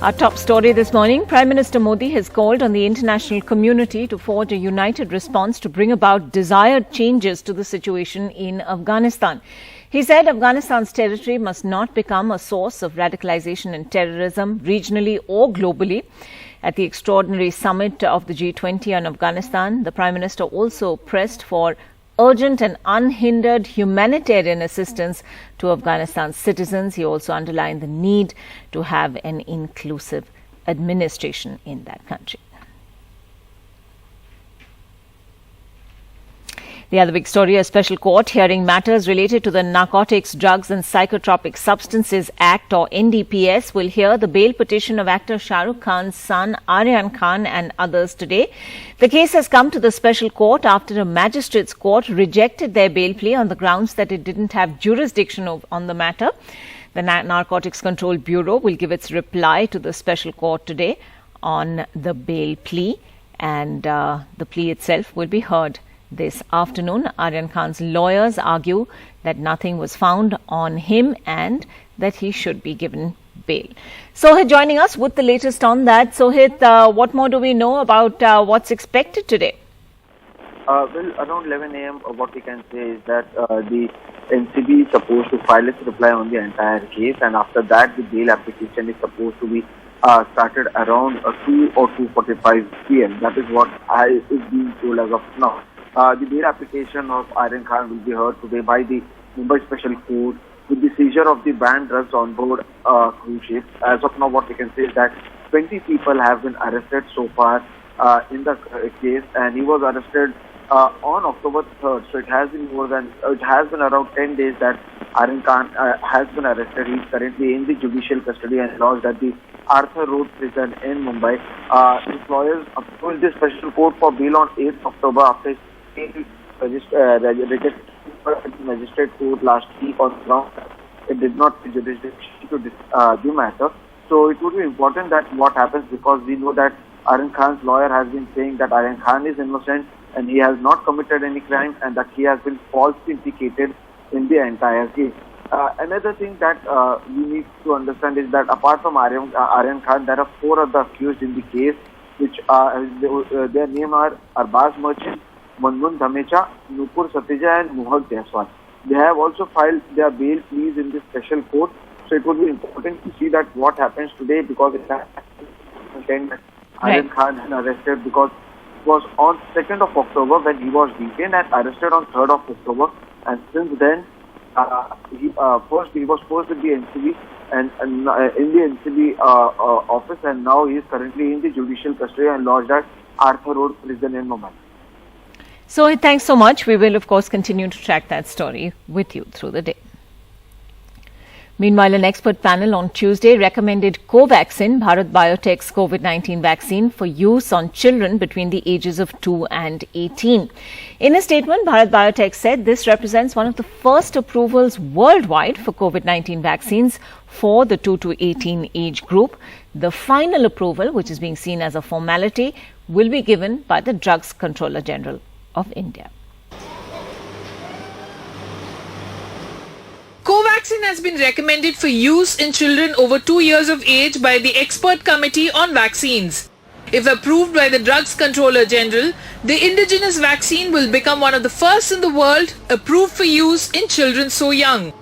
Our top story this morning, Prime Minister Modi has called on the international community to forge a united response to bring about desired changes to the situation in Afghanistan. He said Afghanistan's territory must not become a source of radicalization and terrorism regionally or globally. At the extraordinary summit of the G20 on Afghanistan, the Prime Minister also pressed for urgent and unhindered humanitarian assistance to Afghanistan's citizens. He also underlined the need to have an inclusive administration in that country. The other big story, a special court hearing matters related to the Narcotics, Drugs and Psychotropic Substances Act or NDPS will hear the bail petition of actor Shah Rukh Khan's son Aryan Khan and others today. The case has come to the special court after a magistrate's court rejected their bail plea on the grounds that it didn't have jurisdiction on the matter. The Narcotics Control Bureau will give its reply to the special court today on the bail plea, and the plea itself will be heard this afternoon. Aryan Khan's lawyers argue that nothing was found on him and that he should be given bail. Sohit joining us with the latest on that. Sohit, what more do we know about what's expected today? Well, around 11 a.m. what we can say is that the NCB is supposed to file its reply on the entire case, and after that the bail application is supposed to be started around 2 or 2:45 p.m. That is what is being told as of now. The bail application of Aryan Khan will be heard today by the Mumbai Special Court with the seizure of the banned drugs on board cruise ships. As of now, what we can say is that 20 people have been arrested so far in the case, and he was arrested on October 3rd. So it has been around 10 days that Aryan Khan has been arrested. He is currently in the judicial custody and lodged at the Arthur Road prison in Mumbai. His lawyers approached the special court for bail on 8th October after registered magistrate court last week on ground it did not jurisdiction to the matter. So it would be important that what happens, because we know that Aryan Khan's lawyer has been saying that Aryan Khan is innocent and he has not committed any crime and that he has been falsely implicated in the entire case. Another thing that we need to understand is that apart from Aryan Khan, there are 4 other accused in the case, which their name are Arbaz Merchant, Manmun Dhamecha, Nupur Satija and Mohak Jaiswal. They have also filed their bail pleas in the special court. So it would be important to see that what happens today, because it has contained that Aryan Khan is arrested because it was on 2nd of October when he was detained and arrested on 3rd of October. And since then, he was first with the NCB and in the NCB office, and now he is currently in the judicial custody and lodged at Arthur Road prison in Mumbai. So thanks so much. We will, of course, continue to track that story with you through the day. Meanwhile, an expert panel on Tuesday recommended Covaxin, Bharat Biotech's COVID-19 vaccine, for use on children between the ages of 2 and 18. In a statement, Bharat Biotech said this represents one of the first approvals worldwide for COVID-19 vaccines for the 2 to 18 age group. The final approval, which is being seen as a formality, will be given by the Drugs Controller General of India. Covaxin has been recommended for use in children over 2 years of age by the Expert Committee on Vaccines. If approved by the Drugs Controller General, the indigenous vaccine will become one of the first in the world approved for use in children so young.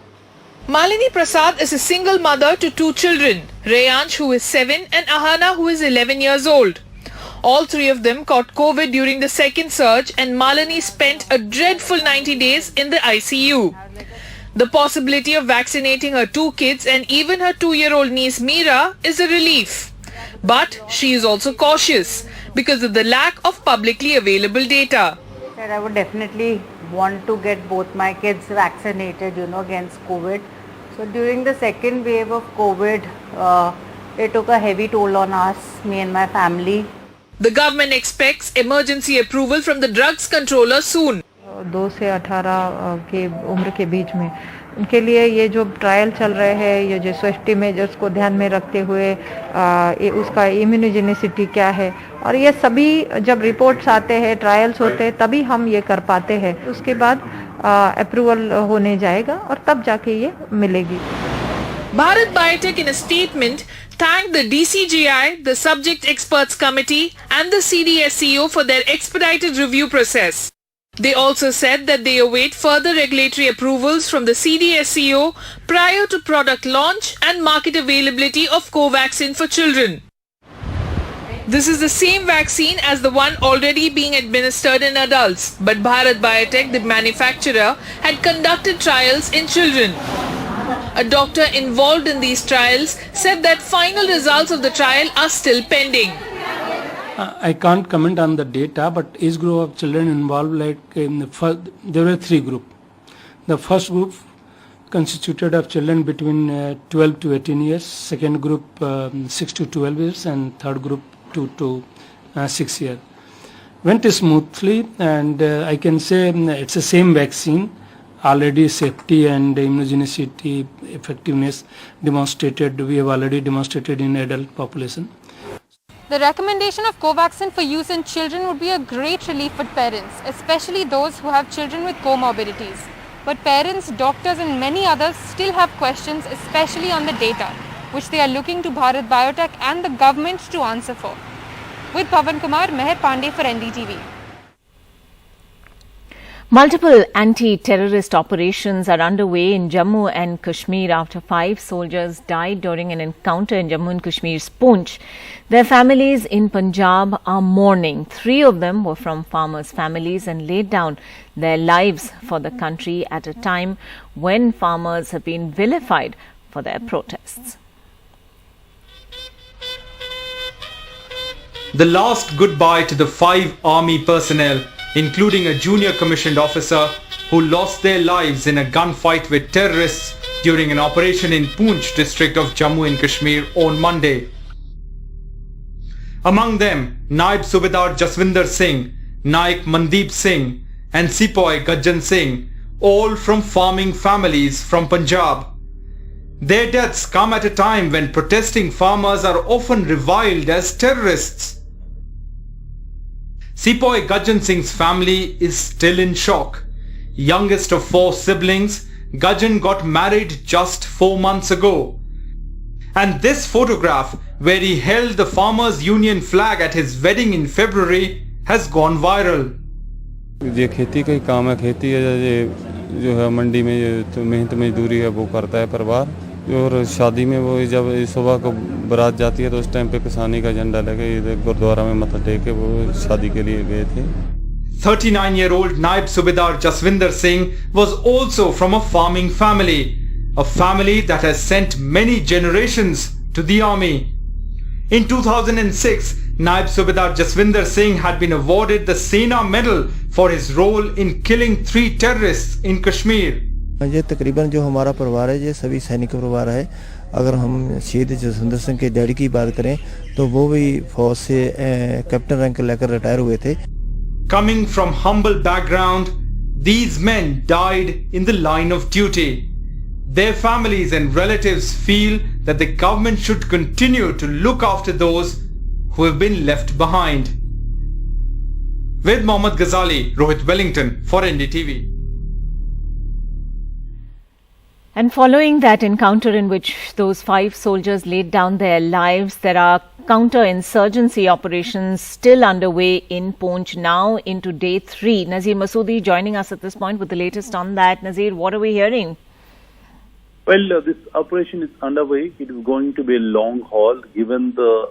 Malini Prasad is a single mother to 2 children, Rayansh, who is 7, and Ahana, who is 11 years old. All 3 of them caught COVID during the second surge, and Malini spent a dreadful 90 days in the ICU. The possibility of vaccinating her 2 kids and even her 2-year-old niece Meera is a relief. But she is also cautious because of the lack of publicly available data. I would definitely want to get both my kids vaccinated, against COVID. So during the second wave of COVID, it took a heavy toll on us, me and my family. The government expects emergency approval from the drugs controller soon. 2 से 18 के उम्र के बीच में उनके लिए ये जो trial चल रहे हैं, ये जो सेफ्टी मेजर्स को ध्यान में रखते हुए उसका इम्यूनोजेनिसिटी क्या है, और ये सभी जब रिपोर्ट्स आते हैं, ट्रायल्स होते हैं, तभी हम ये कर पाते हैं. उसके बाद अप्रूवल होने जाएगा और तब जाके ये मिलेगी. Bharat Biotech, in a statement, thanked the DCGI, the Subject Experts Committee and the CDSCO for their expedited review process. They also said that they await further regulatory approvals from the CDSCO prior to product launch and market availability of Covaxin for children. This is the same vaccine as the one already being administered in adults, but Bharat Biotech, the manufacturer, had conducted trials in children. A doctor involved in these trials said that final results of the trial are still pending. I can't comment on the data, but age group of children involved, like in the first, there were three groups. The first group constituted of children between 12 to 18 years, second group 6 to 12 years, and third group 2 to 6 years. Went smoothly, and I can say it's the same vaccine. Already safety and immunogenicity effectiveness demonstrated, we have already demonstrated in adult population. The recommendation of Covaxin for use in children would be a great relief for parents, especially those who have children with comorbidities. But parents, doctors and many others still have questions, especially on the data, which they are looking to Bharat Biotech and the government to answer for. With Pavan Kumar, Meher Pandey for NDTV. Multiple anti-terrorist operations are underway in Jammu and Kashmir after 5 soldiers died during an encounter in Jammu and Kashmir's Poonch. Their families in Punjab are mourning. 3 of them were from farmers' families and laid down their lives for the country at a time when farmers have been vilified for their protests. The last goodbye to the 5 army personnel, including a junior commissioned officer who lost their lives in a gunfight with terrorists during an operation in Poonch district of Jammu and Kashmir on Monday. Among them, Naib Subedar Jaswinder Singh, Naik Mandeep Singh and Sepoy Gajjan Singh, all from farming families from Punjab. Their deaths come at a time when protesting farmers are often reviled as terrorists. Sepoy Gajjan Singh's family is still in shock. Youngest of 4 siblings, Gajjan got married just 4 months ago. And this photograph, where he held the Farmers Union flag at his wedding in February, has gone viral. ये खेती का ही काम है, खेती है जो है मंडी में तो मेहनत मजदूरी है वो करता है परिवार, और शादी में वो जब सुबह को बारात जाती है तो उस टाइम पे किसानी का झंडा लेके गुरुद्वारा में मत्था टेक के वो शादी के लिए गए थे. 39-year-old Naib Subedar Jaswinder Singh was also from a farming family, a family that has sent many generations to the army. In 2006, Naib Subedar Jaswinder Singh had been awarded the Sena Medal for his role in killing 3 terrorists in Kashmir. ये तकरीबन जो हमारा परिवार है ये सभी सैनिक परिवार है. अगर हम शहीद जसविंदर सिंह के डैडी की बात करें तो वो भी फौज से कैप्टन रैंक लेकर रिटायर हुए थे. Coming from humble background, these men died in the line of duty. Their families and relatives feel that the government should continue to look after those who have been left behind. With Mohammad Ghazali, Rohit Wellington for NDTV. And following that encounter in which those 5 soldiers laid down their lives, there are counter-insurgency operations still underway in Poonch, now into day 3. Nazir Masoodi joining us at this point with the latest on that. Nazir, what are we hearing? Well, this operation is underway. It is going to be a long haul given the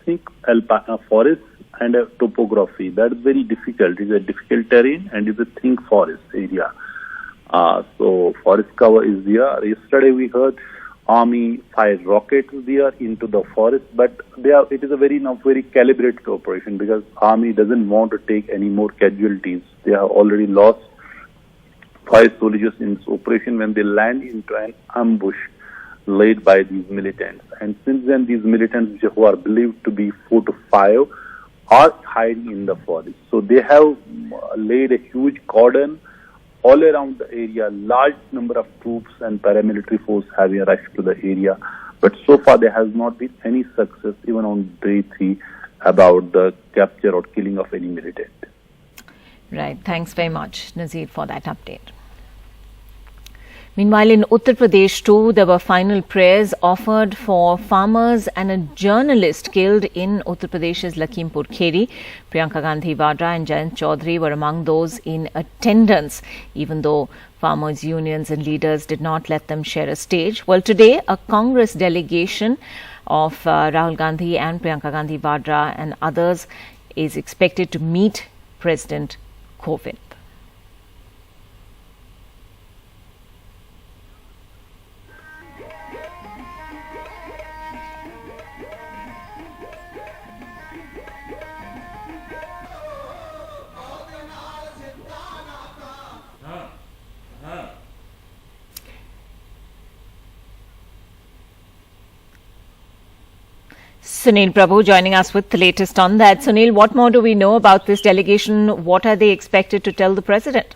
thick alpine forest and a topography. That is very difficult. It is a difficult terrain and it is a thick forest area. So forest cover is there. Yesterday we heard army fired rockets there into the forest, but it is a very calibrated operation because army doesn't want to take any more casualties. They have already lost 5 soldiers in this operation when they land into an ambush laid by these militants. And since then these militants, who are believed to be 4 to 5, are hiding in the forest. So they have laid a huge cordon all around the area. Large number of troops and paramilitary force have rushed to the area, but so far there has not been any success even on day 3 about the capture or killing of any militant. Right. Thanks very much, Nazir, for that update. Meanwhile, in Uttar Pradesh too, there were final prayers offered for farmers and a journalist killed in Uttar Pradesh's Lakhimpur Kheri. Priyanka Gandhi Vadra and Jayant Chaudhary were among those in attendance, even though farmers' unions and leaders did not let them share a stage. Well, today, a Congress delegation of Rahul Gandhi and Priyanka Gandhi Vadra and others is expected to meet President Kovind. Sunil Prabhu joining us with the latest on that. Sunil, what more do we know about this delegation? What are they expected to tell the president?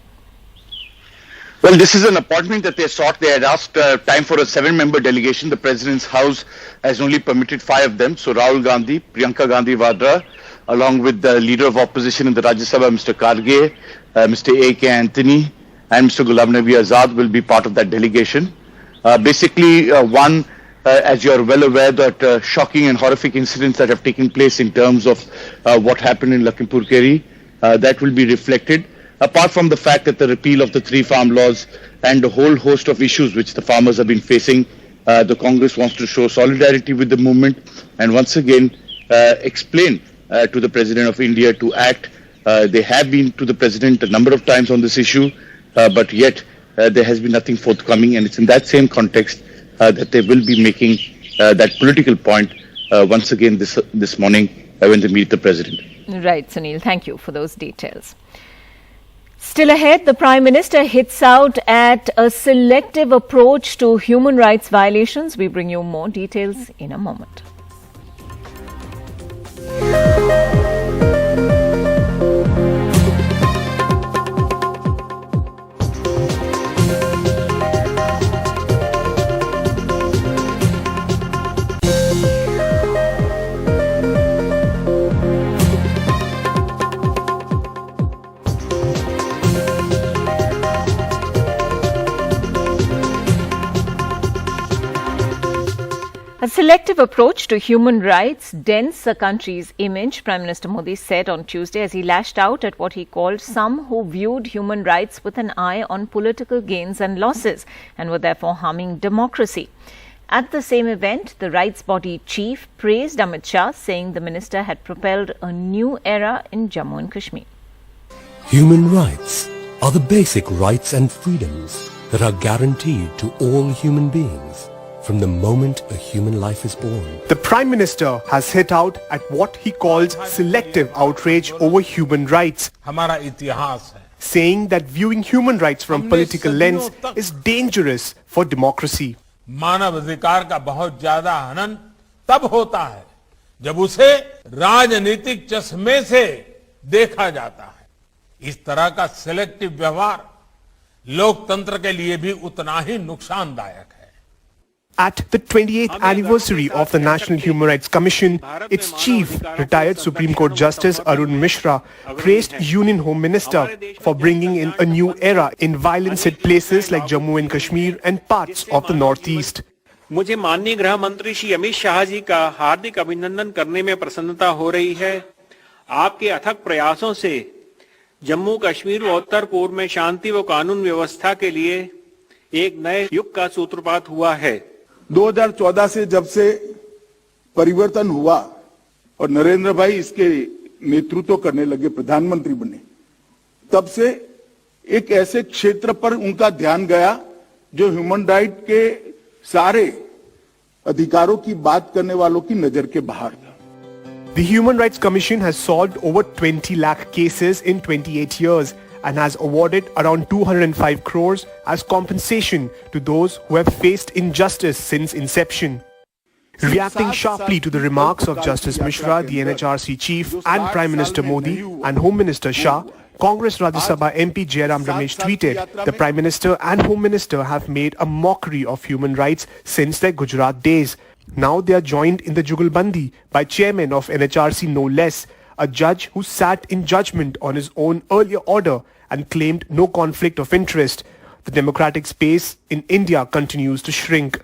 Well, this is an appointment that they sought. They had asked time for a 7-member delegation. The president's house has only permitted 5 of them. So Rahul Gandhi, Priyanka Gandhi Vadra, along with the leader of opposition in the Rajya Sabha, Mr. Karge, Mr. A.K. Anthony, and Mr. Ghulam Nabi Azad will be part of that delegation. As you are well aware, that shocking and horrific incidents that have taken place in terms of what happened in Lakhimpur Kheri, that will be reflected. Apart from the fact that the repeal of the 3 farm laws and a whole host of issues which the farmers have been facing, the Congress wants to show solidarity with the movement and once again explain to the President of India to act. They have been to the President a number of times on this issue, but yet there has been nothing forthcoming, and it's in that same context that they will be making that political point once again this morning when they meet the President. Right, Sunil. Thank you for those details. Still ahead, the Prime Minister hits out at a selective approach to human rights violations. We bring you more details in a moment. A selective approach to human rights dents a country's image, Prime Minister Modi said on Tuesday as he lashed out at what he called some who viewed human rights with an eye on political gains and losses and were therefore harming democracy. At the same event, the rights body chief praised Amit Shah, saying the minister had propelled a new era in Jammu and Kashmir. Human rights are the basic rights and freedoms that are guaranteed to all human beings from the moment a human life is born. The Prime Minister has hit out at what he calls selective outrage over human rights, saying that viewing human rights from political lens is dangerous for democracy. मानव अधिकार का बहुत ज्यादा हनन तब होता है जब उसे राजनीतिक चश्मे से देखा जाता है। इस तरह का सेलेक्टिव व्यवहार लोकतंत्र के लिए भी उतना ही नुकसानदायक है। At the 28th anniversary of the National Human Rights Commission, its chief, retired Supreme Court Justice Arun Mishra, praised Union Home Minister for bringing in a new era in violence at places like Jammu and Kashmir and parts of the Northeast. मुझे माननीय गृह मंत्री श्री अमित शाह जी का हार्दिक अभिनंदन करने में प्रसन्नता हो रही है। आपके अथक प्रयासों से जम्मू कश्मीर व उत्तर पूर्व में शांति व कानून व्यवस्था के लिए एक नए युग का सूत्रपात हुआ है। 2014 से जब से परिवर्तन हुआ और नरेंद्र भाई इसके नेतृत्व करने लगे, प्रधानमंत्री बने, तब से एक ऐसे क्षेत्र पर उनका ध्यान गया जो ह्यूमन राइट के सारे अधिकारों की बात करने वालों की नजर के बाहर था। The Human Rights Commission has solved over 20 lakh cases in 28 years and has awarded around 205 crores as compensation to those who have faced injustice since inception. Reacting sharply to the remarks of Justice Mishra, the NHRC chief, and Prime Minister Modi and Home Minister Shah, Congress Rajya Sabha MP Jairam Ramesh tweeted, the Prime Minister and Home Minister have made a mockery of human rights since their Gujarat days. Now they are joined in the Jugalbandi by Chairman of NHRC no less, a judge who sat in judgment on his own earlier order and claimed no conflict of interest. the democratic space in India continues to shrink.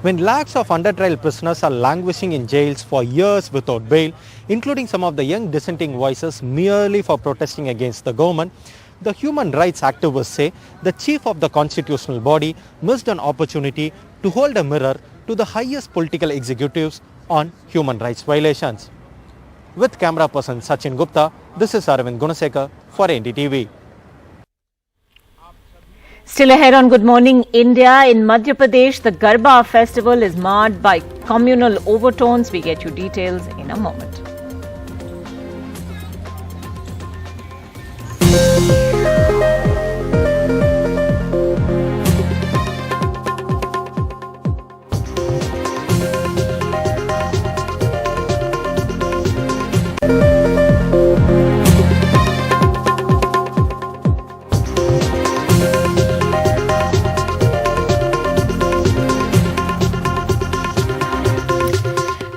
When lakhs of under-trial prisoners are languishing in jails for years without bail, including some of the young dissenting voices merely for protesting against the government, the human rights activists say the chief of the constitutional body missed an opportunity to hold a mirror to the highest political executives on human rights violations. With camera person Sachin Gupta, this is Arvind Gunasekar for NDTV. Still ahead on Good Morning India, in Madhya Pradesh, the Garba festival is marred by communal overtones. We get you details in a moment.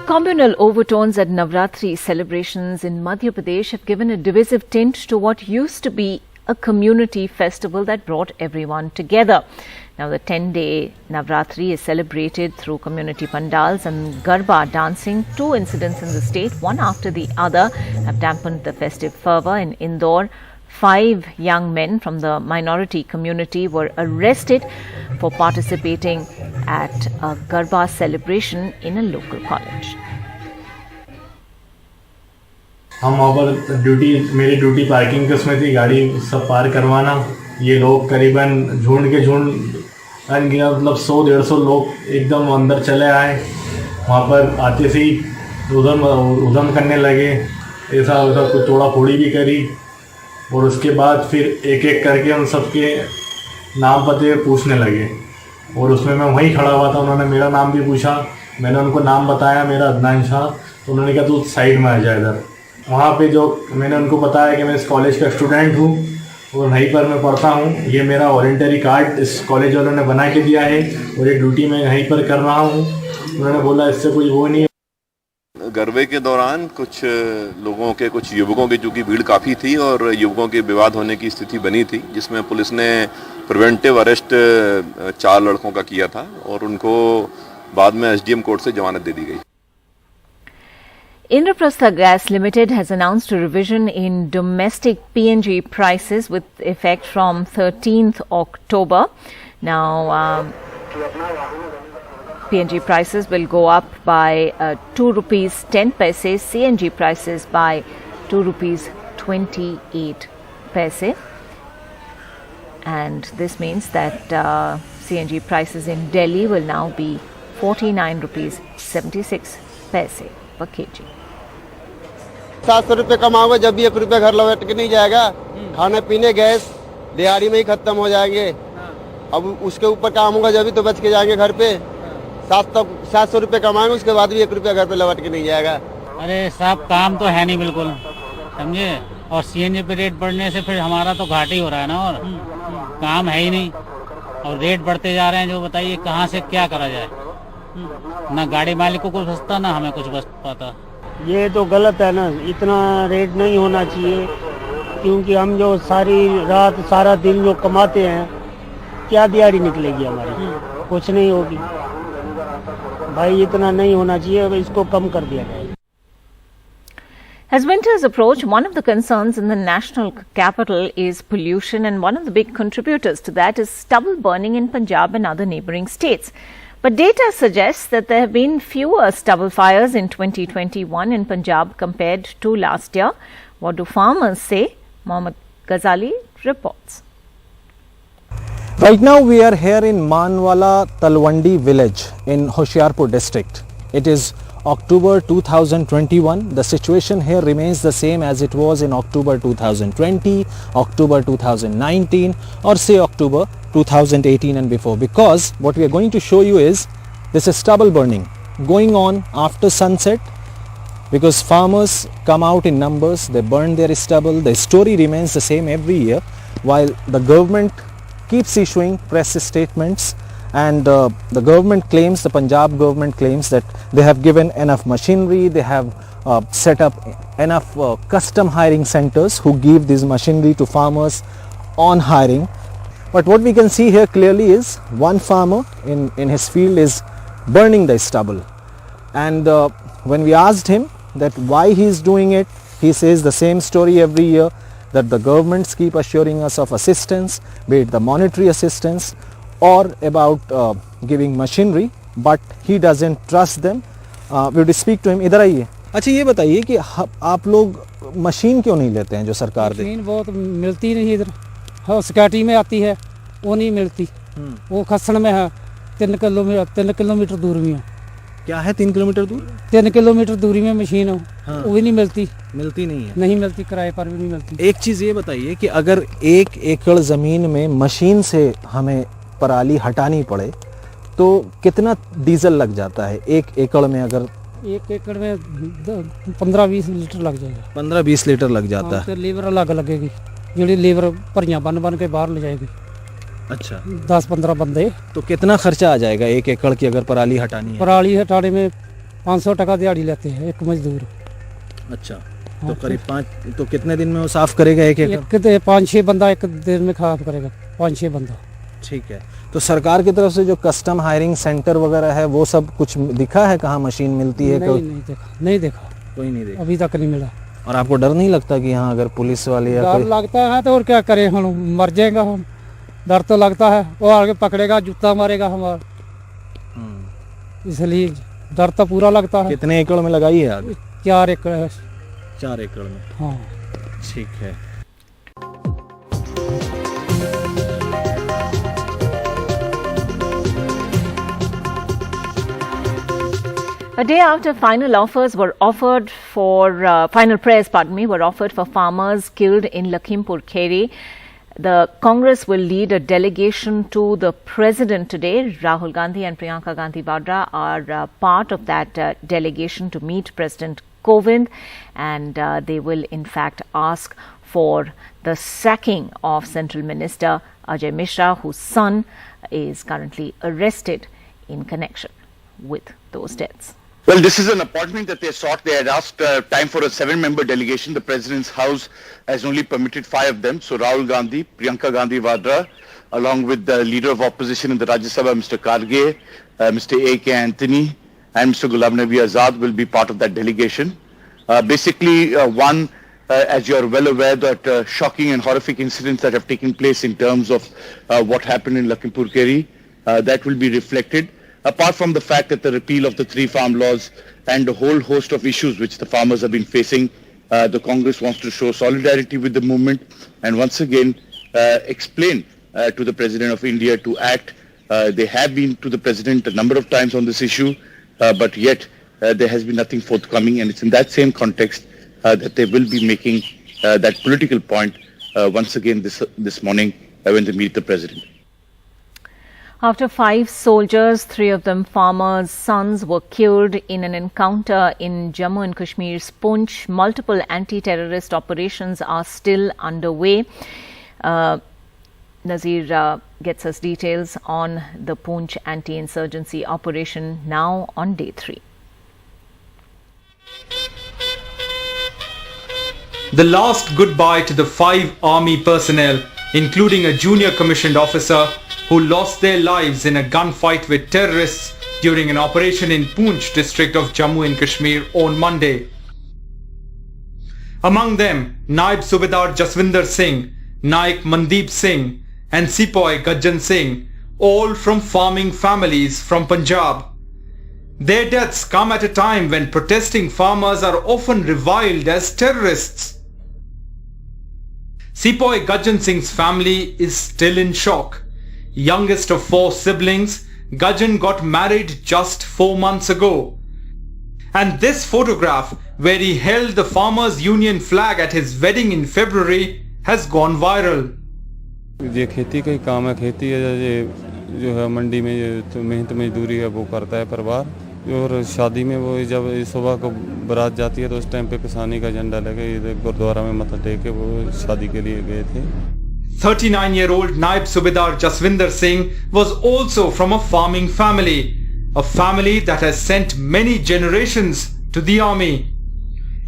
Communal overtones at Navratri celebrations in Madhya Pradesh have given a divisive tint to what used to be a community festival that brought everyone together. Now, the 10-day Navratri is celebrated through community pandals and Garba dancing. Two incidents in the state, one after the other, have dampened the festive fervour. In Indore, 5 young men from the minority community were arrested for participating at a Garba celebration in a local college. हम वहाँ पर मेरी duty parking के उसमें थी, गाड़ी सब पार करवाना। ये लोग करीबन झुंड के झुंड मतलब 100-150 लोग एकदम अंदर चले आए। वहाँ पर आते से ही उधम करने लगे, ऐसा कुछ तोड़ा फोड़ी भी करी और उसके बाद फिर एक एक करके उन सबके नाम पते पूछने लगे और उसमें मैं वहीं खड़ा हुआ था। उन्होंने मेरा नाम भी पूछा, मैंने उनको नाम बताया, मेरा अदनान शाह। तो उन्होंने कहा तू साइड में आ जा इधर। वहाँ पे जो मैंने उनको बताया कि मैं इस कॉलेज का स्टूडेंट हूँ और वहीं पर मैं पढ़ता हूँ, ये मेरा वॉलंटरी कार्ड इस कॉलेज वालों ने बना के दिया है और ये ड्यूटी मैं यहीं पर कर रहा हूँ। उन्होंने बोला इससे कोई वो नहीं। गरबे के दौरान कुछ लोगों के, कुछ युवकों की चूँकि भीड़ काफ़ी थी और युवकों के विवाद होने की स्थिति बनी थी, जिसमें पुलिस ने प्रिवेंटिव अरेस्ट 4 लड़कों का किया था और उनको बाद में एसडीएम कोर्ट से जमानत दे दी गई। Indraprastha Gas Limited has announced a revision in domestic PNG prices with effect from 13th October. Now, PNG prices will go up by 2 rupees 10 paise, CNG prices by 2 rupees 28 paise. And this means that CNG prices in Delhi will now be 49 rupees 76 paise per kg. 700 रुपये कमाओगे जब भी 1 रुपया घर लौट के नहीं जाएगा। खाने पीने गैस दिहाड़ी में ही खत्म हो जाएंगे। अब उसके ऊपर काम होगा जब भी तो बच के जाएंगे घर पे। 700 रुपये कमाएंगे उसके बाद भी 1 रुपया घर पे लौट के नहीं जाएगा। अरे साहब काम तो है नहीं बिल्कुल, समझे। और सीएनजी पे रेट बढ़ने से फिर हमारा तो घाटा ही हो रहा है ना, और काम है ही नहीं और रेट बढ़ते जा रहे हैं। जो बताइए कहाँ से क्या करा जाए, ना गाड़ी मालिक को कुछ बचता ना हमें कुछ बच पाता। ये तो गलत है ना, इतना रेट नहीं होना चाहिए, क्योंकि हम जो सारी रात सारा दिन जो कमाते हैं क्या दिहाड़ी निकलेगी हमारी, कुछ नहीं होगी भाई। इतना नहीं होना चाहिए, इसको कम कर दिया जाए। As winters approach, one of the concerns in the national capital is pollution, and one of the big contributors to that is stubble burning in Punjab and other neighbouring states. But data suggests that there have been fewer stubble fires in 2021 in Punjab compared to last year. What do farmers say? Mohammad Ghazali reports. Right now we are here in Manwala Talwandi village in Hoshiarpur district. It is October 2021. The situation here remains the same as it was in October 2020, October 2019 or say October 2018 and before, because what we are going to show you is this is stubble burning going on after sunset, because farmers come out in numbers, they burn their stubble. The story remains the same every year, while the government keeps issuing press statements, and the government claims, the Punjab government claims that they have given enough machinery, they have set up enough custom hiring centers who give this machinery to farmers on hiring. But what we can see here clearly is one farmer in his field is burning the stubble. And when we asked him that why he is doing it, he says the same story every year, that the governments keep assuring us of assistance, be it the monetary assistance or about giving machinery, but he doesn't trust them. We would speak to him. इधर आइए. अच्छा ये बताइए कि आप लोग machine क्यों नहीं लेते हैं जो सरकार दे? मशीन बहुत मिलती नहीं इधर. हाँ सिक्योरिटी में आती है वो नहीं मिलती. वो खसन में है 3 किलोमीटर दूर में है. क्या है 3 किलोमीटर दूर? 3 किलोमीटर दूरी में मशीन हो. हाँ. वो भी नहीं मिलती नहीं है. नहीं मिलती, किराए पर भी नहीं मिलती. एक चीज़ ये बताइए कि अगर 1 एकड़ ज़मीन में मशीन से हमें पराली हटानी पड़े तो कितना डीजल लग जाता है 1 एकड़ में? अगर 1 एकड़ में 15-20 लीटर लग जाएगा. 15-20 लीटर लग जाता है. तो लीवर अलग लगेगी, ਜਿਹੜੀ लीवर भरियां बन के बाहर ले जाएगी. अच्छा 10-15 बंदे. तो कितना खर्चा आ जाएगा 1 एकड़ की अगर पराली हटानी है? पराली हटाने में 500 टका दिहाड़ी लेते हैं एक मजदूर. अच्छा तो करीब 5, तो कितने दिन में वो साफ करेगा 1 एकड़? 5-6 बंदा एक दिन में साफ करेगा. 5-6 बंदा. ठीक है. तो सरकार की तरफ से जो कस्टम हायरिंग सेंटर वगैरह है वो सब कुछ दिखा है? कहाँ मशीन मिलती है? नहीं देखा. कोई नहीं देखा अभी तक नहीं मिला. और आपको डर नहीं लगता कि यहाँ अगर पुलिस वाले या डर लगता है तो और क्या करें, हम मर जाएगा. हम डर तो लगता है, वो आगे पकड़ेगा जूता मारेगा हमारा, इसलिए डर तो पूरा लगता है. कितने एकड़ में लगाई है आगे? 4 एकड़ है. 4 एकड़ में. हाँ ठीक है. A day after final prayers were offered for farmers killed in Lakhimpur Kheri, the Congress will lead a delegation to the President today. Rahul Gandhi and Priyanka Gandhi Vadra are part of that delegation to meet President Kovind, and they will in fact ask for the sacking of Central Minister Ajay Mishra, whose son is currently arrested in connection with those deaths. Well, this is an appointment that they sought. They had asked time for a 7-member delegation. The President's House has only permitted 5 of them. So Rahul Gandhi, Priyanka Gandhi Vadra, along with the Leader of Opposition in the Rajya Sabha, Mr. Karge, Mr. A.K. Anthony, and Mr. Ghulam Nabi Azad will be part of that delegation. As you are well aware, that shocking and horrific incidents that have taken place in terms of what happened in Lakhimpur Kheri, that will be reflected. Apart from the fact that the repeal of the 3 farm laws and a whole host of issues which the farmers have been facing, the Congress wants to show solidarity with the movement and once again explain to the President of India to act. They have been to the President a number of times on this issue, but yet there has been nothing forthcoming, and it's in that same context that they will be making that political point once again this morning when they meet the President. After 5 soldiers, 3 of them farmers' sons, were killed in an encounter in Jammu and Kashmir's Poonch, multiple anti-terrorist operations are still underway. Nazir gets us details on the Poonch anti-insurgency operation now on day 3. The last goodbye to the 5 army personnel, including a junior commissioned officer who lost their lives in a gunfight with terrorists during an operation in Poonch district of Jammu and Kashmir on Monday. Among them, Naib Subedar Jaswinder Singh, Naik Mandeep Singh and Sepoy Gajjan Singh, all from farming families from Punjab. Their deaths come at a time when protesting farmers are often reviled as terrorists. Sepoy Gajjan Singh's family is still in shock. Youngest of 4 siblings, Gajjan got married just 4 months ago. And this photograph, where he held the Farmers Union flag at his wedding in February, has gone viral. ये खेती का ही काम है. खेती है ये जो है मंडी में ये तो मेहनत मजदूरी है वो करता है परिवार. और शादी में वो जब सुबह को बारात जाती है तो उस टाइम पे किसानी का झंडा लेके गुरुद्वारा में मत्था टेक के वो शादी के लिए गए थे. 39-year-old Naib Subedar Jaswinder Singh was also from a farming family that has sent many generations to the army.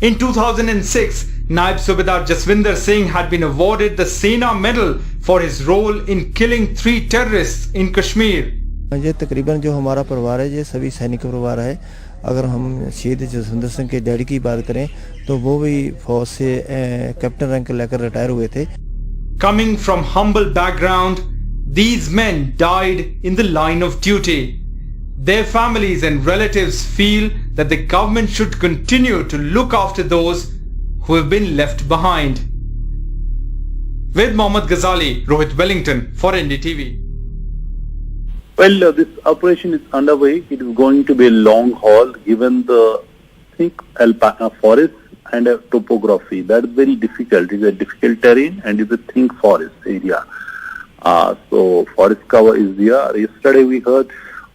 In 2006, Naib Subedar Jaswinder Singh had been awarded the Sena Medal for his role in killing 3 terrorists in Kashmir. ये तकरीबन जो हमारा परिवार है ये सभी सैनिक परिवार है। अगर हम शहीद जसविंदर सिंह के डैडी की बात करें तो वो भी फौज से कैप्टन रैंक लेकर रिटायर हुए थे। Coming from humble background, these men died in the line of duty. Their families and relatives feel that the government should continue to look after those who have been left behind. With Mohammad Ghazali, Rohit Wellington for NDTV. Well, this operation is underway. It is going to be a long haul given the thick alpina forest and a topography. That is very difficult. It is a difficult terrain and it is a thick forest area. So forest cover is there. Yesterday we heard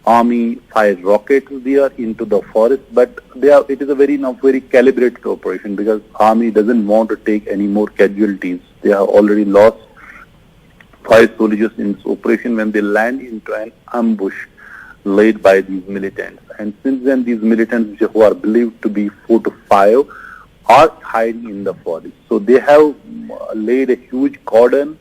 Army fired rockets there into the forest, but it is a very calibrated operation because Army doesn't want to take any more casualties. They have already lost 5 soldiers in this operation when they land into an ambush laid by these militants. And since then, these militants, who are believed to be 4 to 5, are hiding in the forest. So they have laid a huge cordon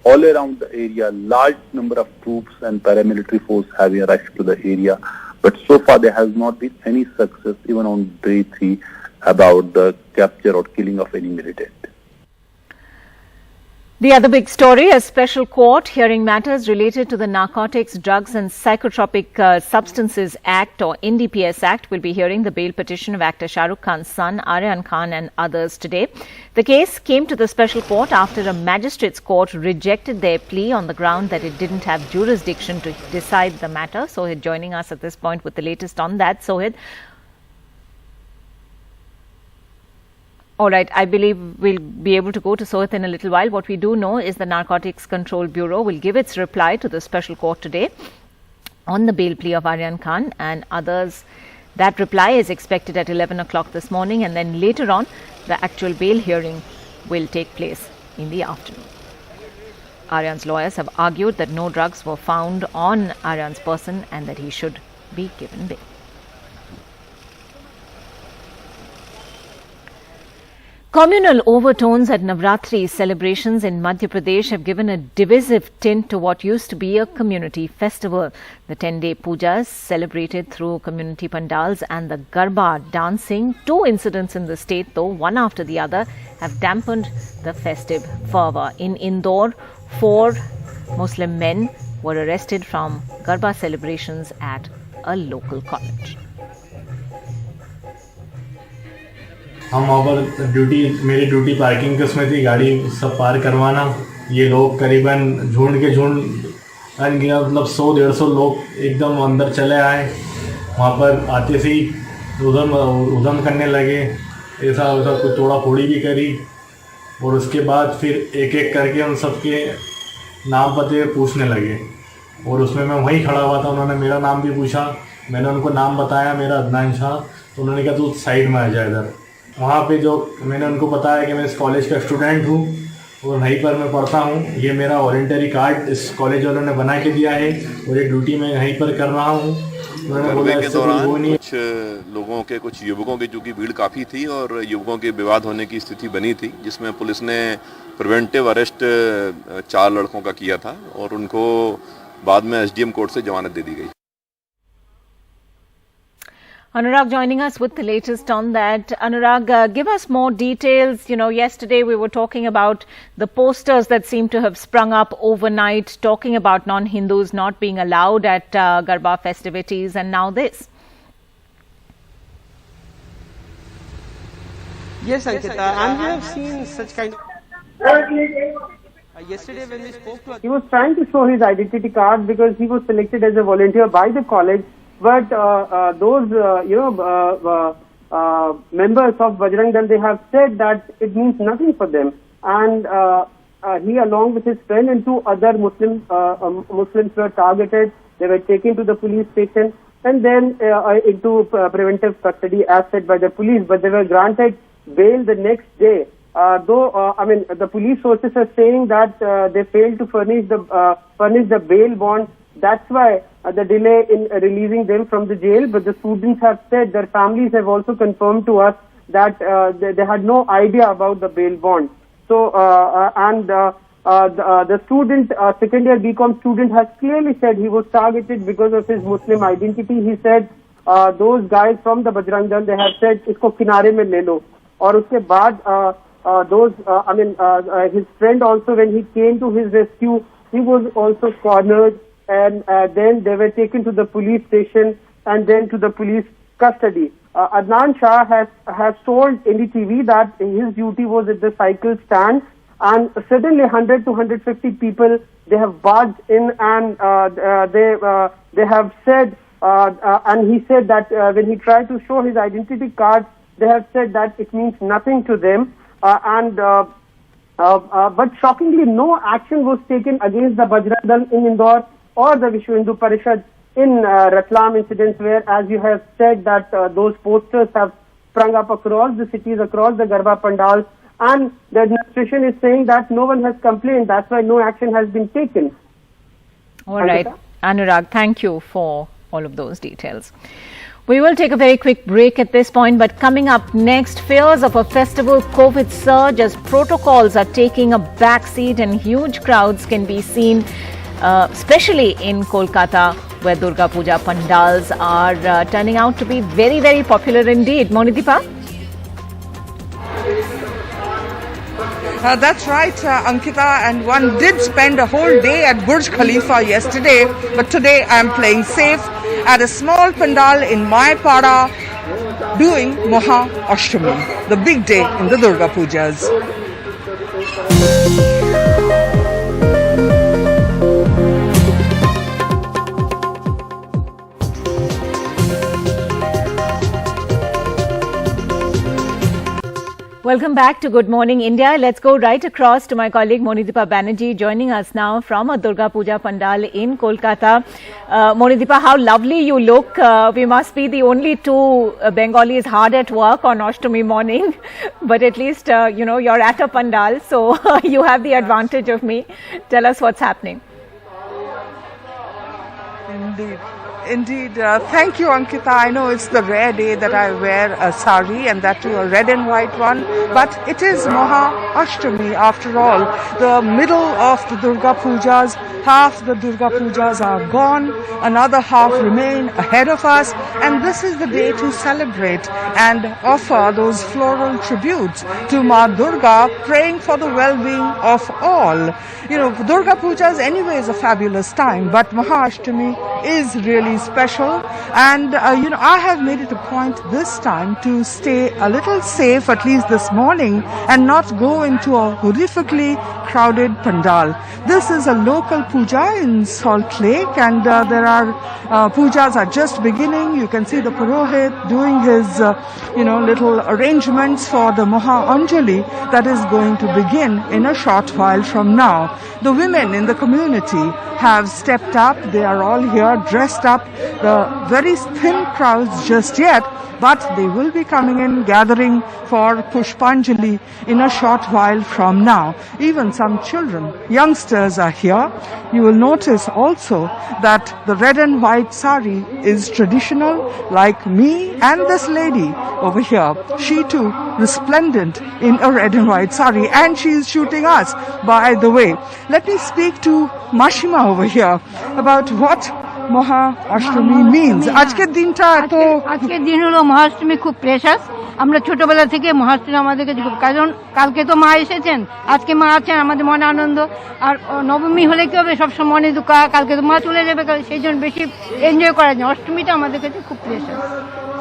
all around the area. Large number of troops and paramilitary force have rushed to the area. But so far, there has not been any success, even on day 3, about the capture or killing of any militant. The other big story, a special court hearing matters related to the Narcotics, Drugs and Psychotropic Substances Act or NDPS Act will be hearing the bail petition of actor Shah Rukh Khan's son Aryan Khan and others today. The case came to the special court after a magistrate's court rejected their plea on the ground that it didn't have jurisdiction to decide the matter. Sohid joining us at this point with the latest on that. Sohid. All right, I believe we'll be able to go to Sohit in a little while. What we do know is the Narcotics Control Bureau will give its reply to the special court today on the bail plea of Aryan Khan and others. That reply is expected at 11 o'clock this morning, and then later on the actual bail hearing will take place in the afternoon. Aryan's lawyers have argued that no drugs were found on Aryan's person and that he should be given bail. Communal overtones at Navratri celebrations in Madhya Pradesh have given a divisive tint to what used to be a community festival. The 10-day pujas celebrated through community pandals and the Garba dancing. 2 incidents in the state, though, one after the other, have dampened the festive fervour. In Indore, 4 Muslim men were arrested from Garba celebrations at a local college. हम वहाँ पर मेरी duty parking के उसमें थी, गाड़ी सब पार करवाना। ये लोग करीबन झुंड के झुंड अनगिनत मतलब 100-150 लोग एकदम अंदर चले आए। वहाँ पर आते से ही उधम करने लगे, ऐसा वैसा कुछ तोड़ा फोड़ी भी करी और उसके बाद फिर एक एक करके उन सबके नाम पते पूछने लगे। और उसमें मैं वहीं खड़ा हुआ था, उन्होंने मेरा नाम भी पूछा, मैंने उनको नाम बताया मेरा अदनान शाह, तो उन्होंने कहा तू साइड में आ जा इधर। वहाँ पे जो मैंने उनको बताया कि मैं इस कॉलेज का स्टूडेंट हूँ और वहीं पर मैं पढ़ता हूँ, ये मेरा वॉलंटरी कार्ड इस कॉलेज वालों ने बना के दिया है और ये ड्यूटी मैं यहीं पर कर रहा हूँ। के दौरान कुछ लोगों के, कुछ युवकों की चूँकि भीड़ काफ़ी थी और युवकों के विवाद होने की स्थिति बनी थी, जिसमें पुलिस ने प्रिवेंटिव अरेस्ट 4 लड़कों का किया था और उनको बाद में SDM कोर्ट से जमानत दे दी गई। Anurag joining us with the latest on that. Anurag, give us more details. You know, yesterday we were talking about the posters that seem to have sprung up overnight, talking about non-Hindus not being allowed at Garba festivities, and now this. Yes, Ankita, and we have seen such kind of... Yesterday when we spoke to... He was trying to show his identity card because he was selected as a volunteer by the college. But those, members of Bajrang Dal, they have said that it means nothing for them. And he, along with his friend and 2 other Muslims were targeted. They were taken to the police station and then into preventive custody as said by the police. But they were granted bail the next day. The police sources are saying that they failed to furnish the bail bond. That's why the delay in releasing them from the jail. But the students have said, their families have also confirmed to us that they had no idea about the bail bond. So, the student, second year BCom student, has clearly said he was targeted because of his Muslim identity. He said, those guys from the Bajrang Dal, they have said, isko kinare mein le lo. Aur uske baad, his friend also, when he came to his rescue, he was also cornered, and then they were taken to the police station and then to the police custody. Adnan Shah has told NDTV that his duty was at the cycle stand, and suddenly 100 to 150 people, they have barged in, and they have said, and he said that when he tried to show his identity card, they have said that it means nothing to them. But shockingly, no action was taken against the Bajrang Dal in Indore or the Vishwa Hindu Parishad in Ratlam incidents, where, as you have said, that those posters have sprung up across the cities, across the Garba Pandals, and the administration is saying that no one has complained. That's why no action has been taken. All right, Anurag, thank you for all of those details. We will take a very quick break at this point, but coming up next, fears of a festival COVID surge as protocols are taking a backseat and huge crowds can be seen, especially in Kolkata, where Durga Puja pandals are turning out to be very, very popular indeed. Monideepa? That's right, Ankita, and one did spend a whole day at Burj Khalifa yesterday, but today I am playing safe at a small pandal in my para doing Maha Ashtami, the big day in the Durga Pujas. Welcome back to Good Morning India. Let's go right across to my colleague Monideepa Banerjee, joining us now from a Durga Puja Pandal in Kolkata. Monideepa, how lovely you look. We must be the only two Bengalis hard at work on Ashtami morning, but at least, you're at a Pandal, so you have the advantage of me. Tell us what's happening. Indeed. Thank you, Ankita. I know it's the rare day that I wear a sari, and that too a red and white one. But it is Maha Ashtami after all. The middle of the Durga Pujas, half the Durga Pujas are gone, another half remain ahead of us, and this is the day to celebrate and offer those floral tributes to Ma Durga, praying for the well-being of all. Durga Pujas anyway is a fabulous time, but Maha Ashtami is really special, and I have made it a point this time to stay a little safe, at least this morning, and not go into a horrifically crowded pandal. This is a local puja in Salt Lake, and there are pujas are just beginning. You can see the Purohit doing his little arrangements for the Maha Anjali that is going to begin in a short while from now. The women in the community have stepped up. They are all here dressed up. The very thin crowds just yet, but they will be coming in, gathering for Pushpanjali in a short while from now. Even some children, youngsters are here. You will notice also that the red and white sari is traditional, like me and this lady over here. She too resplendent in a red and white sari, and she is shooting us, by the way. Let me speak to Mashima over here about what Maha Ashtami means. আজকের দিনটা তো আজকের দিন হলো মহা অষ্টমী খুব precious. আমরা ছোটবেলা থেকে মহা অষ্টমী আমাদের কাছে কারণ কালকে তো মা এসেছেন, আজকে মা আছেন, আমাদের মনে আনন্দ। আর নবমী হলে কি হবে, সবসময় মনে দুঃখ, কালকে তো মা চলে যাবে, সেই জন্য বেশি এনজয় করা যায়। অষ্টমীটা আমাদের কাছে খুব precious.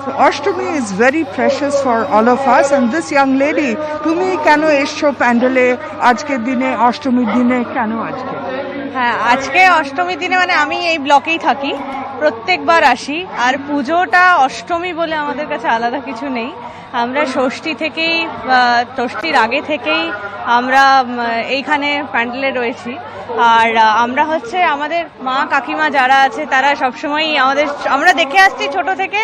So Ashtami is very precious for all of us, and this young lady, তুমি কেন এসছো প্যান্ডেলে আজকের দিনে, অষ্টমীর দিনে কেন আজকে? হ্যাঁ, আজকে অষ্টমীর দিনে মানে আমি এই ব্লকেই থাকি, প্রত্যেকবার আসি। আর পুজোটা অষ্টমী বলে আমাদের কাছে আলাদা কিছু নেই। আমরা ষষ্ঠী থেকেই, ষষ্ঠীর আগে থেকেই আমরা এইখানে প্যান্ডেলে রয়েছি। আর আমরা হচ্ছে আমাদের মা কাকিমা যারা আছে তারা সবসময়ই আমরা দেখে আসছি ছোট থেকে,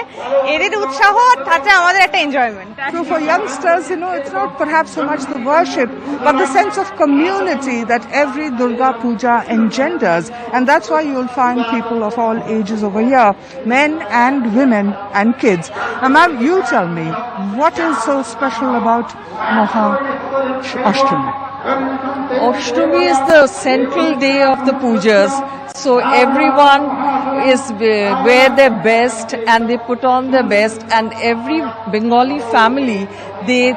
এদের উৎসাহ তাতে আমাদের একটা enjoyment. So for youngsters, it's not perhaps so much the worship, but the sense of community that every Durga Puja engenders, and that's why you'll find people of all ages over here, men and women and kids. Now, ma'am, you tell me, what is so special about Maha Ashtami? Ashtami is the central day of the pujas, so everyone is wear their best and they put on their best, and every Bengali family they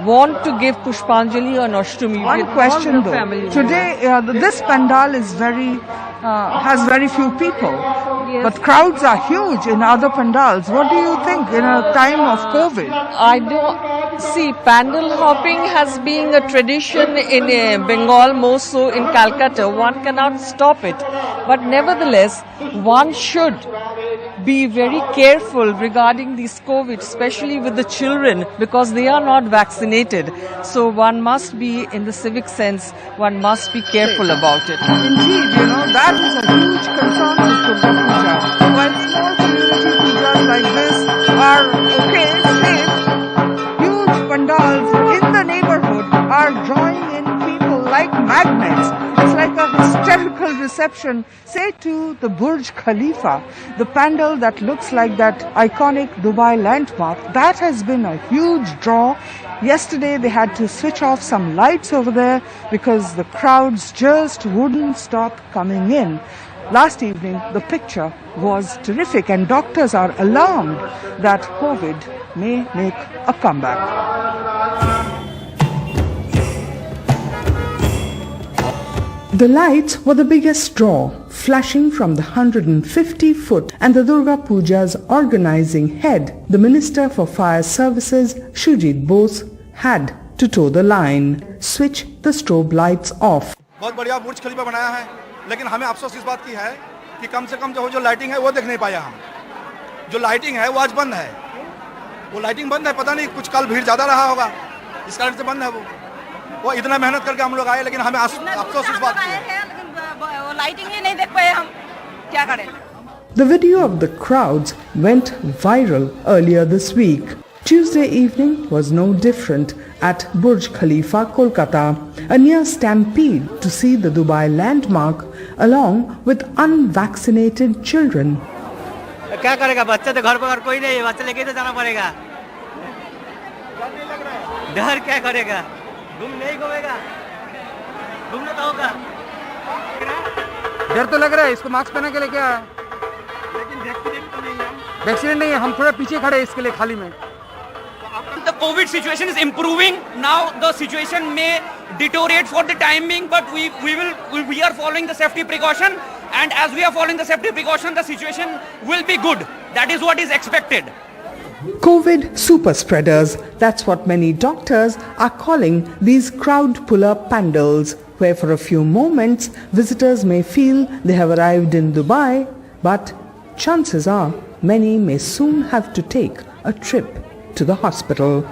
want to give Pushpanjali on Ashtami. One question though, today this pandal is has very few people, but crowds are huge in other pandals. What do you think in a time of COVID? I don't see, pandal hopping has been a tradition in Bengal, more so in Calcutta. One cannot stop it, but nevertheless one should be very careful regarding this COVID, especially with the children, because they are not vaccinated. So one must be, in the civic sense, one must be careful about it. Indeed, that is a huge concern with Durga Puja. While small community pujas like this are okay, safe, huge pandals in the neighborhood are drawing in people like magnets. It's like a hysterical reception. Say to the Burj Khalifa, the pandal that looks like that iconic Dubai landmark, that has been a huge draw. Yesterday they had to switch off some lights over there because the crowds just wouldn't stop coming in. Last evening the picture was terrific, and doctors are alarmed that COVID may make a comeback. The lights were the biggest draw, flashing from the 150-foot, and the Durga Puja's organizing head, the Minister for Fire Services, Shujit Bose, had to toe the line, switch the strobe lights off. बहुत बढ़िया बुर्ज खलीफा बनाया है, लेकिन हमें अफसोस इस बात की है कि कम से कम जो लाइटिंग है वो देख नहीं पाया हम। जो लाइटिंग है वो आज बंद है, वो लाइटिंग बंद है, पता नहीं कुछ कल भीड़ ज्यादा रहा होगा, इस कारण से बंद है वो इतना मेहनत करके हम लोग आए, लेकिन हमें अफसोस इस बात की है, लाइटिंग ही नहीं देख पाए हम, क्या करें? The video of the crowds went viral earlier this week. Tuesday evening was no different at Burj Khalifa, Kolkata. A near stampede to see the Dubai landmark along with unvaccinated children. क्या करेगा बच्चा, तो घर पर कोई नहीं है, बच्चा लेके तो जाना पड़ेगा। डर क्या करेगा, घूम नहीं घूमेगा, घूमना तो होगा। डर तो लग रहा है, इसको मास्क पहना के लेके आया, लेकिन वैक्सीनेट नहीं है, हम थोड़ा पीछे खड़े इसके लिए खाली में। The COVID situation is improving. Now the situation may deteriorate for the time being, but we are following the safety precaution, and as we are following the safety precaution, the situation will be good. That is what is expected. COVID super spreaders, that's what many doctors are calling these crowd puller pandals, where for a few moments visitors may feel they have arrived in Dubai, but chances are many may soon have to take a trip to the hospital.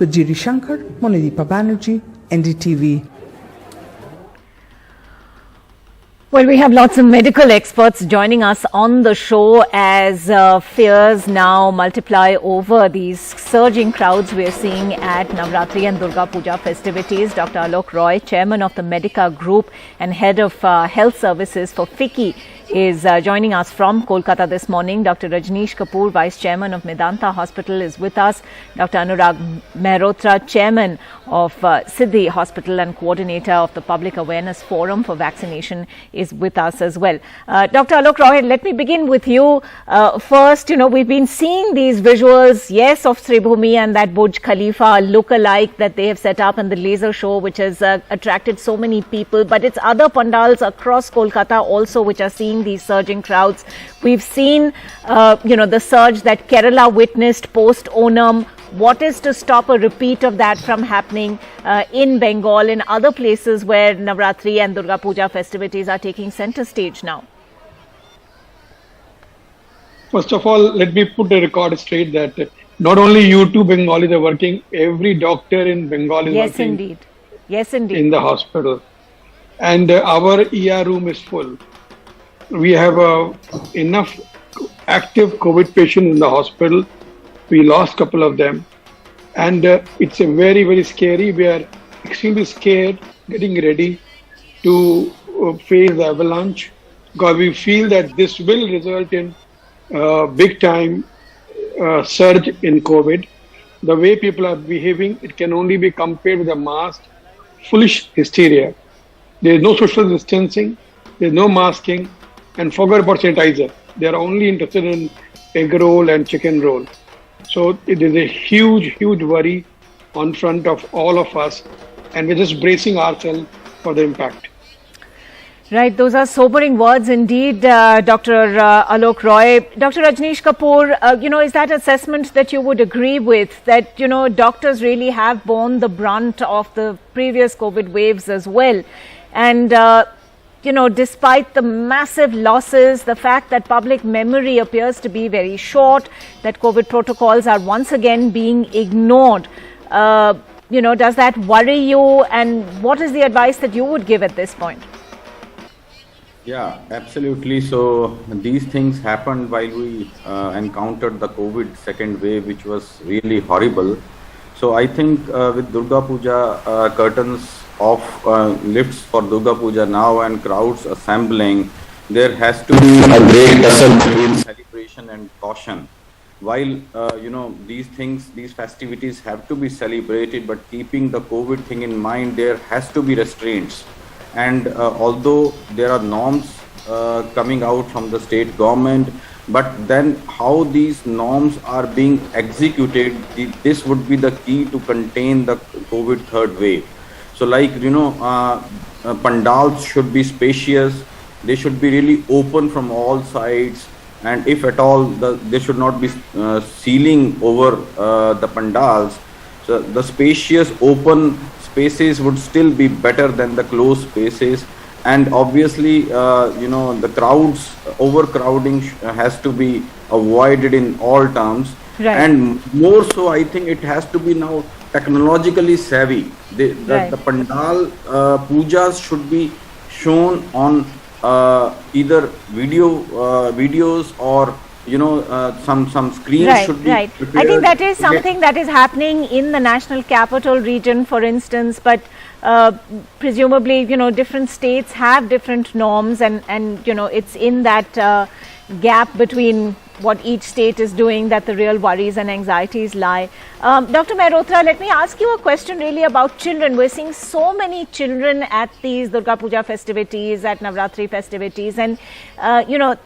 With Giri Shankar, Monideepa Banerjee, NDTV. Well, we have lots of medical experts joining us on the show as fears now multiply over these surging crowds we are seeing at Navratri and Durga Puja festivities. Dr. Alok Roy, chairman of the Medica Group and head of health services for FICCI, is joining us from Kolkata this morning. Dr. Rajneesh Kapoor, Vice Chairman of Medanta Hospital, is with us. Dr. Anurag Mehrotra, Chairman of Siddhi Hospital and Coordinator of the Public Awareness Forum for Vaccination, is with us as well. Dr. Alok Roy, let me begin with you. First, we've been seeing these visuals, yes, of Sribhumi and that Burj Khalifa look-alike that they have set up, and the laser show which has attracted so many people, but it's other pandals across Kolkata also which are seeing these surging crowds. We've seen, the surge that Kerala witnessed post-Onam. What is to stop a repeat of that from happening in Bengal and other places where Navratri and Durga Puja festivities are taking center stage now? First of all, let me put the record straight that not only you two Bengalis are working, every doctor in Bengal is working. Yes, indeed. In the hospital. And our ER room is full. We have enough active COVID patients in the hospital. We lost a couple of them. And it's a very, very scary. We are extremely scared, getting ready to face the avalanche, because we feel that this will result in big time surge in COVID. the way people are behaving, it can only be compared with the mass foolish hysteria. There is no social distancing, there is no masking, and forget about sanitizer. They are only interested in egg roll and chicken roll. So it is a huge, huge worry on front of all of us, and we're just bracing ourselves for the impact. Right, those are sobering words indeed, Dr. Alok Roy. Dr. Rajneesh Kapoor, is that assessment that you would agree with, that, doctors really have borne the brunt of the previous COVID waves as well? And, despite the massive losses, the fact that public memory appears to be very short, that COVID protocols are once again being ignored, does that worry you? And what is the advice that you would give at this point? Yeah, absolutely. So these things happened while we encountered the COVID second wave, which was really horrible. So I think with Durga Puja, curtains of lifts for Durga Puja now and crowds assembling, there has to be a great balance between celebration and caution. While, these festivities have to be celebrated, but keeping the COVID thing in mind, there has to be restraints. And although there are norms coming out from the state government, but then how these norms are being executed, this would be the key to contain the COVID third wave. So pandals should be spacious, they should be really open from all sides, and if at all, they should not be ceiling over the pandals. So the spacious open spaces would still be better than the closed spaces, and obviously the crowds, overcrowding has to be avoided in all terms. Right. And more so, I think it has to be now technologically savvy. The pandal pujas should be shown on either videos or some screens should be prepared. I think that is something that is happening in the National Capital Region, for instance, but presumably, different states have different norms, and it's in that gap between what each state is doing that the real worries and anxieties lie. Dr. Mehrotra, let me ask you a question really about children. We're seeing so many children at these Durga Puja festivities, at Navratri festivities, and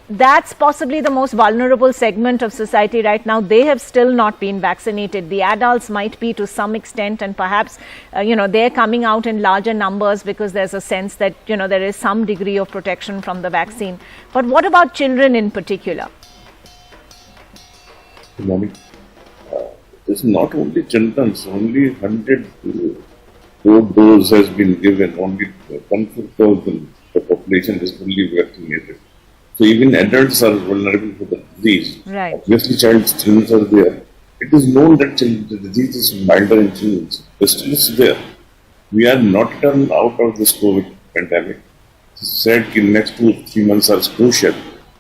that's possibly the most vulnerable segment of society right now. They have still not been vaccinated. The adults might be to some extent, and perhaps they're coming out in larger numbers because there's a sense that there is some degree of protection from the vaccine. But what about children in particular? Good morning. It's not only children, only 100 dose has been given, only 1/4 of the population is fully vaccinated. So even adults are vulnerable to the disease. Right. Obviously, children are there. It is known that the disease is milder in children, but still it's there. We are not done out of this COVID pandemic. It's said that next 2-3 months are crucial,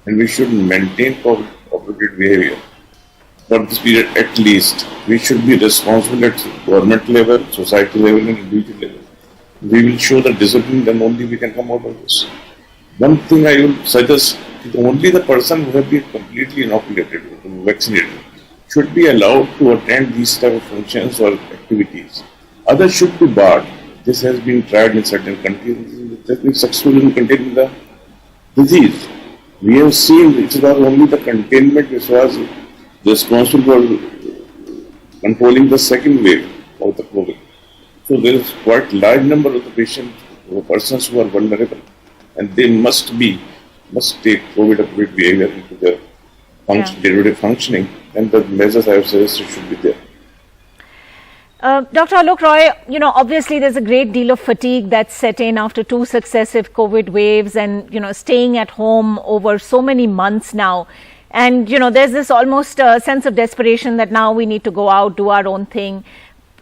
and we should maintain COVID-appropriate behavior. For this period at least, we should be responsible at government level, society level and individual level. We will show the discipline, then only we can come out of this. One thing I will suggest, only the person who has been completely inoculated, vaccinated, should be allowed to attend these type of functions or activities. Others should be barred. This has been tried in certain countries, it has been successful in containing the disease. We have seen it was only the containment which was responsible for controlling the second wave of the COVID. So there is quite large number of the patients or persons who are vulnerable, and they must take COVID-appropriate behavior into their day-to-day functioning, and the measures I have suggested should be there. Dr. Alok Roy, obviously there's a great deal of fatigue that's set in after 2 successive COVID waves, and, staying at home over so many months now. And, there's this almost sense of desperation that now we need to go out, do our own thing.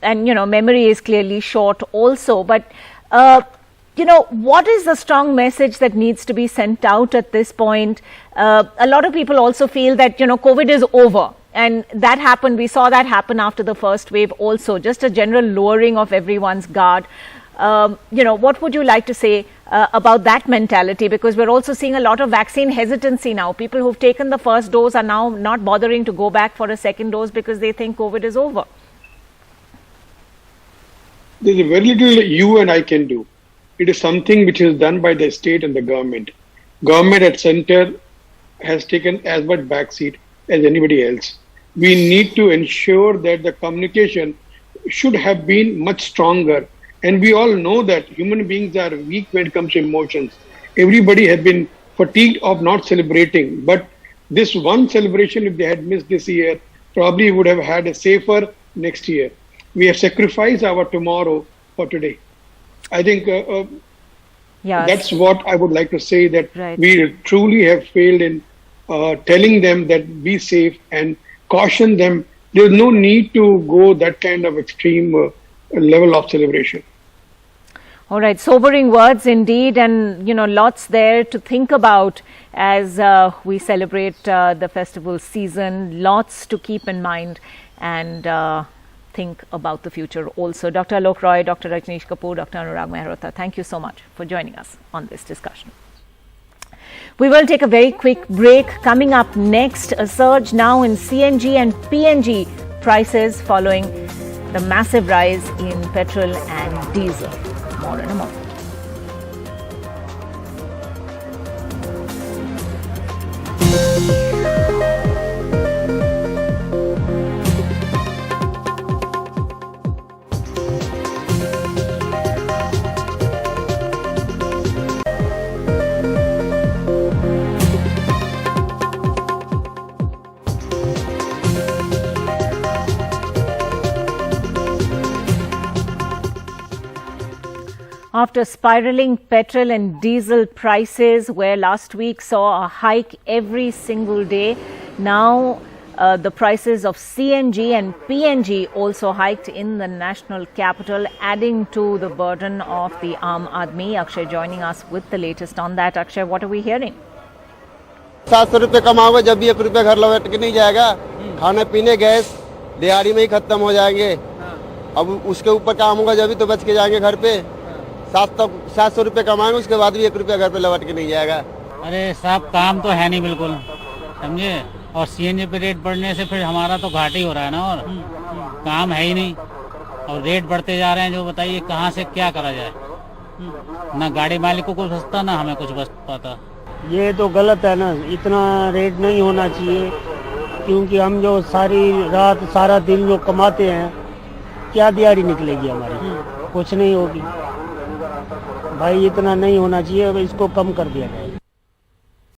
And, memory is clearly short also. But, what is the strong message that needs to be sent out at this point? A lot of people also feel that, COVID is over. And that happened, we saw that happen after the first wave also, just a general lowering of everyone's guard. What would you like to say about that mentality? Because we're also seeing a lot of vaccine hesitancy now. People who've taken the first dose are now not bothering to go back for a second dose because they think COVID is over. there is very little you and I can do. It is something which is done by the state and the government. Government at center has taken as much backseat as anybody else. We need to ensure that the communication should have been much stronger. And we all know that human beings are weak when it comes to emotions. Everybody has been fatigued of not celebrating. But this one celebration, if they had missed this year, probably would have had a safer next year. We have sacrificed our tomorrow for today. I think that's what I would like to say, that we truly have failed in telling them that be safe and caution them. There's no need to go that kind of extreme level of celebration. All right, sobering words indeed, and lots there to think about as we celebrate the festival season. Lots to keep in mind and think about the future also. Dr. Alok Roy, Dr. Rajneesh Kapoor, Dr. Anurag Mehrotra, thank you so much for joining us on this discussion. We will take a very quick break. Coming up next, a surge now in CNG and PNG prices following the massive rise in petrol and diesel. More in a moment. After spiraling petrol and diesel prices, where last week saw a hike every single day, now the prices of CNG and PNG also hiked in the national capital, adding to the burden of the Aam Aadmi. Akshay joining us with the latest on that. Akshay, what are we hearing? 700 रुपए कमाओगे जब भी 1 रुपया घर लौट के नहीं जाएगा। खाने पीने गैस दिहाड़ी में ही खत्म हो जाएंगे। अब उसके ऊपर काम होगा जब भी तो बच के जाएंगे घर पे। 700 रुपए कमाएंगे उसके बाद भी 1 रुपया घर पे लौट के नहीं जाएगा। अरे साहब काम तो है नहीं बिल्कुल, समझे। और सीएनजी पे रेट बढ़ने से फिर हमारा तो घाटा ही हो रहा है ना, और काम है ही नहीं और रेट बढ़ते जा रहे हैं। जो बताइए कहाँ से क्या करा जाए, ना गाड़ी मालिक को कुछ बचता ना हमें कुछ बच पाता। ये तो गलत है ना, इतना रेट नहीं होना चाहिए, क्योंकि हम जो सारी रात सारा दिन जो कमाते हैं क्या दिहाड़ी निकलेगी हमारी, कुछ नहीं होगी भाई। इतना नहीं होना चाहिए, इसको कम कर दिया जाए।